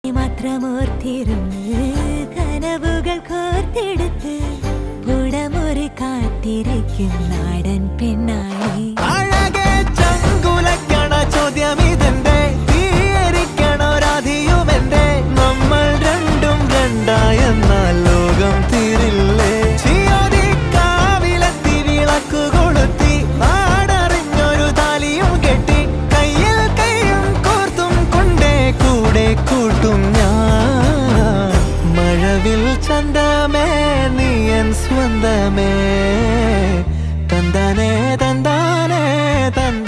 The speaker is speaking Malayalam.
മാത്രമോർത്തിരുന്ന് കനവുകൾ കോർത്തെടുത്ത് പുടമുറി കാത്തിരിക്കും നാടൻ പെണ്ണായി. അഴകെ ചങ്കുലക്കണ ചോദ്യം ഇതെന്റെ, തീയരിക്കണോ രാധിയുമെന്റെ, നമ്മൾ രണ്ടും രണ്ടായെന്നാൽ ലോകം തീരില്ലേ? കാവിലെത്തി വിളക്കു കൊളുത്തി നാടറിഞ്ഞൊരു താലിയും കെട്ടി കയ്യിൽ കൈയും കോർത്തും കൊണ്ടേ കൂടെ കൂട്ടും ഞാൻ. മഴവിൽ ചന്തമേ നീയൻ സ്വന്തമേ, തന്താനേ തന്താനേ തന്ത